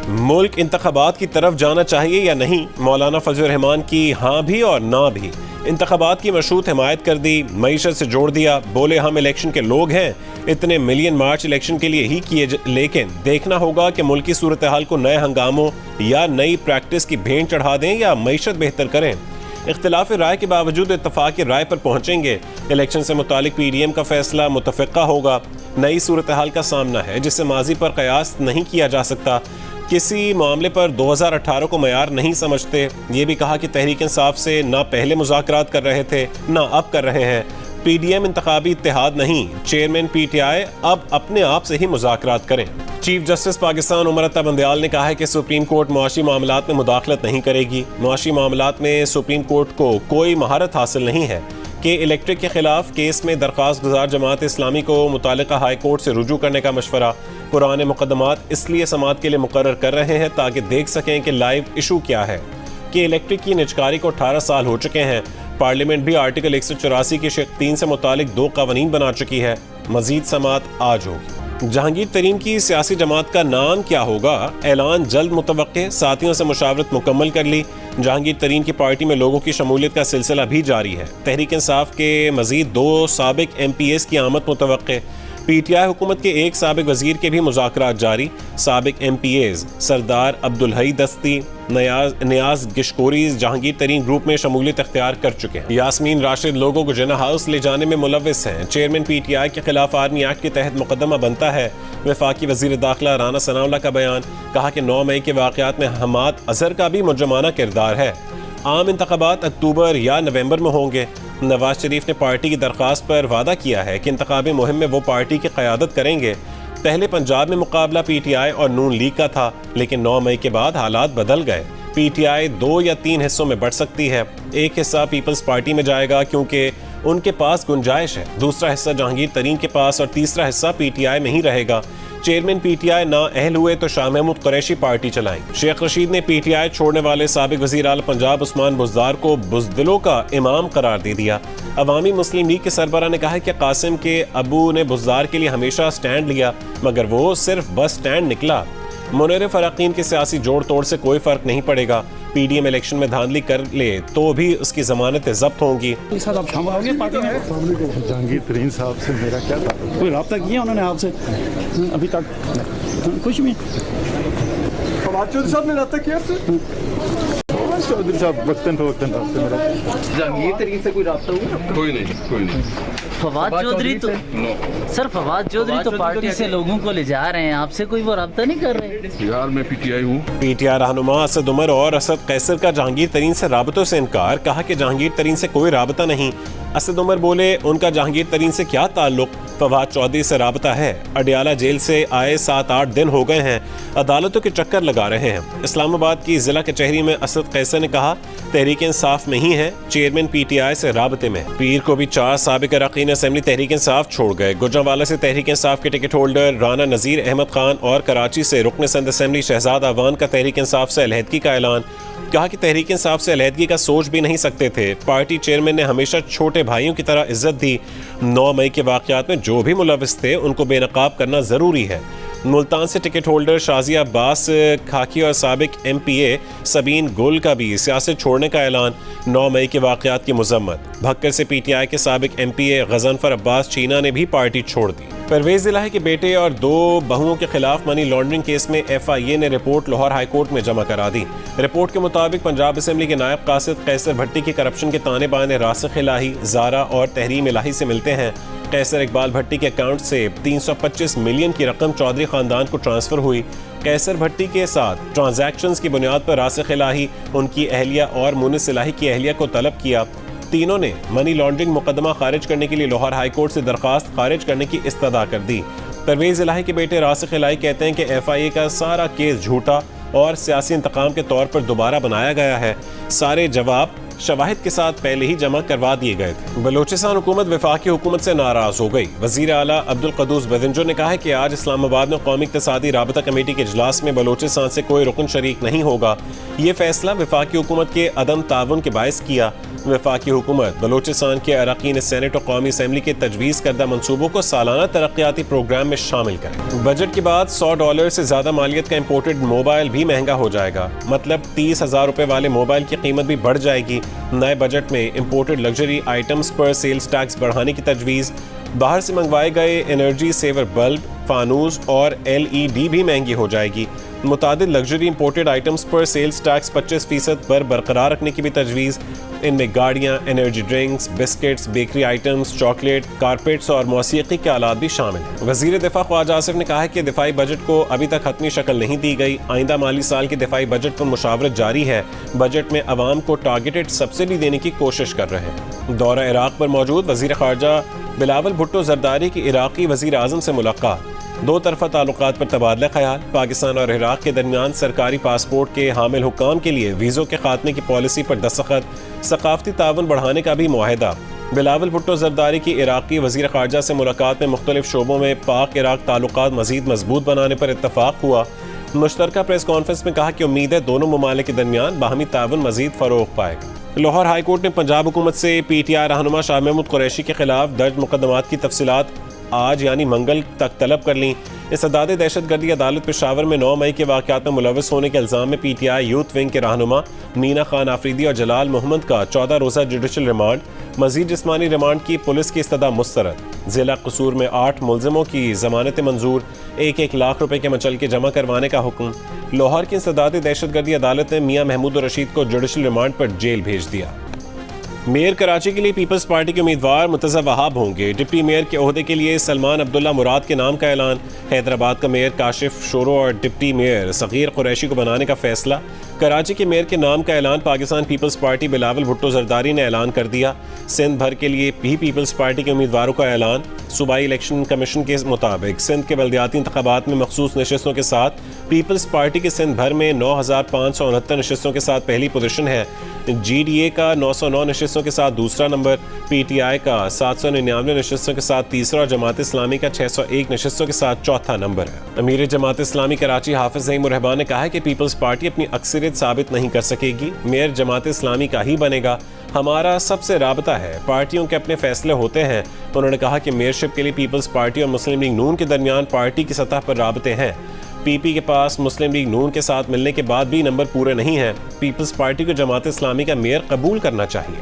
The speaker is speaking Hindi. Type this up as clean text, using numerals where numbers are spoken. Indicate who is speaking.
Speaker 1: मुल्क इंतखाबात की तरफ जाना चाहिए या नहीं, मौलाना फजल रहमान की हाँ भी और ना भी। इंतखाबात की मशरूत हिमायत कर दी, मईशत से जोड़ दिया, बोले हम इलेक्शन के लोग हैं, इतने मिलियन मार्च इलेक्शन के लिए ही किए, लेकिन देखना होगा कि मुल्क की सूरत हाल को नए हंगामों या नई प्रैक्टिस की भेंट चढ़ा दें या मईशत बेहतर करें। इख्तिलाफ राय के बावजूद इत्तफाक राय पर पहुंचेंगे। इलेक्शन से मुतालिक पीडीएम का फैसला मुतफ़िक़ा होगा। नई सूरत हाल का सामना है जिससे माजी पर कयास नहीं किया जा सकता। किसी मामले पर 2018 को मयार नहीं समझते। ये भी कहा कि तहरीक इंसाफ से ना पहले मुज़ाकरात कर रहे थे ना अब कर रहे हैं। पीडीएम इंतखाबी इत्तेहाद नहीं, चेयरमैन पीटीआई अब अपने आप से ही मुज़ाकरात करें। चीफ जस्टिस पाकिस्तान उमर अता बंदयाल ने कहा है कि सुप्रीम कोर्ट मुआशी मामलात में मुदाखलत नहीं करेगी। मुआशी मामलात में सुप्रीम कोर्ट को कोई महारत हासिल नहीं है कि इलेक्ट्रिक के खिलाफ केस में दरख्वास्त गुजार जमात इस्लामी को मुतालिका हाई कोर्ट से रुजू करने का मशवरा। पुराने मुकदमात इसलिए समाअत के लिए मुकर्रर कर रहे हैं ताकि देख सकें कि लाइव इशू क्या है कि इलेक्ट्रिक की निजकारी को 18 साल हो चुके हैं। पार्लियामेंट भी आर्टिकल 184 की शिक 3 से मुतालिक 2 कानून बना चुकी है। मजीद समाअत आज होगी। जहांगीर तरीन की सियासी जमात का नाम क्या होगा, ऐलान जल्द मुतवक्के। साथियों से मुशावरत मुकम्मल कर ली। जहांगीर तरीन की पार्टी में लोगों की शमूलियत का सिलसिला भी जारी है। तहरीक इंसाफ के मजीद 2 साबिक MPs की आमद मुतवक्के। पीटीआई हुकूमत के एक साबिक वजीर के भी मुज़ाकरात जारी। साबिक MPs सरदार अब्दुल हई दस्ती, नियाज गिशकोरी जहांगीर तरीन ग्रुप में शमूलियत अख्तियार कर चुके हैं। यास्मीन राशिद लोगों को जिन्ना हाउस ले जाने में मुलव्विस हैं। चेयरमैन पीटीआई के खिलाफ आर्मी एक्ट के तहत मुकदमा बनता है। वफाकी वजीर दाखिला राना सनाउल्लाह का बयान, कहा कि 9 मई के वाक़यात में हमाद अजहर का भी मुजरमाना किरदार है। आम इंतखाबात अक्टूबर या नवंबर में होंगे। नवाज शरीफ ने पार्टी की दरख्वास्त पर वादा किया है कि इंतखाबी मुहिम में वो पार्टी की क़यादत करेंगे। पहले पंजाब में मुकाबला पीटीआई और नून लीग का था, लेकिन 9 मई के बाद हालात बदल गए। पीटीआई 2 या 3 हिस्सों में बढ़ सकती है। एक हिस्सा पीपल्स पार्टी में जाएगा क्योंकि उनके पास गुंजाइश है, दूसरा हिस्सा जहांगीर तरीन के पास और तीसरा हिस्सा पीटीआई में ही रहेगा। चेयरमैन पीटीआई ना अहल हुए तो शाह महमूद कुरैशी पार्टी चलाएंगे। शेख रशीद ने पीटीआई छोड़ने वाले साबिक वजीर आला पंजाब उस्मान बुज़दार को बुज़दिलों का इमाम करार दे दिया। अवामी मुस्लिम लीग के सरबराह ने कहा है कि कासिम के अबू ने बुज़दार के लिए हमेशा स्टैंड लिया, मगर वो सिर्फ बस स्टैंड निकला। मुनव्वर फराकीन के सियासी जोड़ तोड़ से कोई फर्क नहीं पड़ेगा। पीडीएम इलेक्शन में धांधली कर ले तो भी उसकी जमानतें जब्त होंगी।
Speaker 2: जहांगीर तरीन साहब से मेरा क्या था,
Speaker 3: कोई रब्ता किया उन्होंने आपसे अभी तक? कुछ भी।
Speaker 2: चौधरी साहब ने रब्ता किया चौधरी साहब वक्तन फवक्तन आपसे मेरा।
Speaker 4: जहांगीर तरीन से कोई रब्ता हुआ?
Speaker 5: कोई नहीं।
Speaker 4: फवाद चौधरी तो सर फवाद चौधरी तो पार्टी से लोगों को ले जा रहे हैं, आपसे कोई वो रब्ता नहीं कर रहे?
Speaker 5: यार मैं पीटीआई हूँ।
Speaker 1: पीटीआई रहनुमा असद उमर और असद कैसर का जहांगीर तरीन से राबतों से इनकार, कहा कि जहांगीर तरीन से कोई राबता नहीं। असद उमर बोले उनका जहांगीर तरीन से क्या ताल्लुक, फवाद चौधरी से राबता है। अडियाला जेल से आए 7-8 दिन हो गए हैं, अदालतों के चक्कर लगा रहे हैं। इस्लामाबाद की जिला कचहरी में असद कैसर ने कहा तहरीक इंसाफ में ही है, चेयरमैन पीटीआई से राबते में। पीर को भी 4 साबिक अरकान असेंबली तहरीक इंसाफ छोड़ गए। गुजरांवाला से तहरीक इंसाफ के टिकट होल्डर राना नज़ीर अहमद खान और कराची से रुकन संद असेंबली शहजाद अवान का तहरीक इंसाफ से अलहदगी का ऐलान। कहा कि तहरीक इंसाफ से अलहदगी का सोच भी नहीं सकते थे। पार्टी चेयरमैन ने हमेशा छोटे भाइयों की तरह इज्जत दी। 9 मई के वाक़यात में जो भी मुलव्विस थे उनको बेनकाब करना ज़रूरी है। मुल्तान से टिकट होल्डर शाजिया अब्बास खाकी और साबिक MPA सबीन गुल का भी सियासत छोड़ने का ऐलान। 9 मई के वाक़यात की मज़म्मत। भक्कर से पीटीआई के साबिक MPA गज़नफर अब्बास चीना ने भी पार्टी छोड़ दी। परवेज़ इलाही के बेटे और 2 बहुओं के खिलाफ मनी लॉन्ड्रिंग केस में FIA ने रिपोर्ट लाहौर हाई कोर्ट में जमा करा दी। रिपोर्ट के मुताबिक पंजाब असेंबली के नायब कासिद कैसर भट्टी की करप्शन के ताने बाने रासिख इलाही, ज़ारा और तहरीम इलाही से मिलते हैं। कैसर इकबाल भट्टी के अकाउंट से 325 मिलियन की रकम चौधरी खानदान को ट्रांसफ़र हुई। कैसर भट्टी के साथ ट्रांजैक्शंस की बुनियाद पर रासिख इलाही, उनकी अहलिया और मुनिस इलाही की अहलिया को तलब किया। तीनों ने मनी लॉन्ड्रिंग मुकदमा खारिज करने के लिए लाहौर हाई कोर्ट से दरख्वास्त खारिज करने की इस्तदा कर दी। परवेज़ इलाही के बेटे रासिख इलाही कहते हैं कि FIA का सारा केस झूठा और सियासी इंतकाम के तौर पर दोबारा बनाया गया है। सारे जवाब शवाहिद के साथ पहले ही जमा करवा दिए गए थे। बलोचिस्तान हुकूमत वफाकी हुकूमत से नाराज हो गई। वजीर आला अब्दुल कदूस बदिंजो ने कहा है कि आज इस्लामाबाद में कौमी इक्तिसादी राबता कमेटी के इजलास में बलोचिस्तान से कोई रुकन शरीक नहीं होगा। ये फैसला वफाकी हुकूमत के अदम ताउन के बायस किया। वफाकी हुकूमत बलोचिस्तान के अरकान सेनेट और कौमी असम्बली के तजवीज़ करदा मनसूबों को सालाना तरक्याती प्रोग्राम में शामिल करें। बजट के बाद $100 से ज़्यादा मालियत का इम्पोर्टेड मोबाइल भी महंगा हो जाएगा, मतलब 30,000 रुपये वाले मोबाइल की कीमत भी बढ़ जाएगी। नए बजट में इम्पोर्टेड लग्जरी आइटम्स पर सेल्स टैक्स बढ़ाने की तजवीज़। बाहर से मंगवाए गए एनर्जी सेवर बल्ब, फानूस और LED भी महंगी हो जाएगी। मुतादिद लग्जरी इंपोर्टेड आइटम्स पर सेल्स टैक्स 25% पर बरकरार रखने की भी तजवीज़। इनमें गाड़ियाँ, energy drinks, biscuits, bakery items, chocolate, carpets और मौसीकी के आलात भी शामिल हैं। वज़ीर दिफा ख्वाजा आसिफ ने कहा है कि दिफाई बजट को अभी तक हतमी शक्ल नहीं दी गई। आइंदा माली साल के दिफाई बजट पर मुशावरत जारी है। बजट में अवाम को टारगेटेड सब्सिडी देने की कोशिश कर रहे हैं। दौरा इराक पर मौजूद वज़ीर ख़ारजा बिलावल भुट्टो जरदारी की इराक़ी वज़ीर आज़म से मुलाकात। दो तरफा ताल्लुकात पर तबादला ख्याल। पाकिस्तान और इराक के दरमियान सरकारी पासपोर्ट के हामिल हुक्काम के लिए वीज़ों के खात्मे की पॉलिसी पर दस्तखत। सकाफती ताउन बढ़ाने का भी मुआहदा। बिलावल भुट्टो जरदारी की इराक़ी वज़ीर ख़ारजा से मुलाकात में मुख्तलिफ शोबों में पाक इराक ताल्लुकात मज़ीद मजबूत बनाने पर इत्तफाक हुआ। मुश्तरका प्रेस कॉन्फ्रेंस में कहा कि उम्मीद है दोनों ममालिक के दरमियान बाहमी ताउन मज़ीद फ़रोग़ पाएगा। लाहौर हाई कोर्ट ने पंजाब हुकूमत से PTI रहनुमा शाह महमूद कुरैशी के खिलाफ दर्ज मुकदमात की तफसीलात आज यानी मंगल तक तलब कर ली। इसदाद दहशतगर्दी अदालत पेशावर में 9 मई के वाक़यात में मुलव्वस होने के इल्ज़ाम में PTI यूथ विंग के रहनुमा मीना खान आफरीदी और जलाल मोहम्मद का 14 रोज़ा जुडिशल रिमांड। मजीद जिस्मानी रिमांड की पुलिस की इस्तदा मुस्तरद। जिला कसूर में 8 मुलजिमों की जमानत मंजूर। 1-1 लाख रुपए के मचलके जमा करवाने का हुक्म। लाहौर की इंसदाद दहशतगर्दी अदालत ने मियाँ महमूद रशीद को जुडिशल रिमांड पर जेल भेज दिया। मेयर कराची के लिए पीपल्स पार्टी के उम्मीदवार मुर्तज़ा वहाब होंगे। डिप्टी मेयर के ओहदे के लिए सलमान अब्दुल्ला मुराद के नाम का ऐलान। हैदराबाद का मेयर काशिफ शोरो और डिप्टी मेयर सगीर कुरैशी को बनाने का फैसला। कराची के मेयर के नाम का ऐलान पाकिस्तान पीपल्स पार्टी बिलावल भुट्टो जरदारी ने ऐलान कर दिया। सिंध भर के लिए भी पीपल्स पार्टी के उम्मीदवारों का ऐलान। सूबाई इलेक्शन कमीशन के मुताबिक सिंध के बल्दियाती इंतखाबात में मखसूस नशस्तों के साथ पीपल्स पार्टी के सिंध भर में 9,569 नशस्तों के साथ पहली पोजीशन है। GDA का 909 नशस्तों के साथ दूसरा नंबर, PTI का 799 नशस्तों के साथ तीसरा और जमात इस्लामी का 601 नशस्तों के साथ चौथा नंबर है। अमीर जमात इस्लामी कराची हाफिज नईम रहमान ने कहा है कि पीपल्स पार्टी अपनी अक्सरियत साबित नहीं कर सकेगी। मेयर जमात इस्लामी का ही बनेगा। हमारा सबसे राबता है, पार्टियों के अपने फैसले होते हैं। उन्होंने कहा कि मेयरशिप के लिए पीपल्स पार्टी और मुस्लिम लीग नून के दरमियान पार्टी की सतह पर राबते हैं। PP के पास मुस्लिम लीग नून के साथ मिलने के बाद भी नंबर पूरे नहीं हैं। पीपल्स पार्टी को जमात इस्लामी का मेयर कबूल करना चाहिए।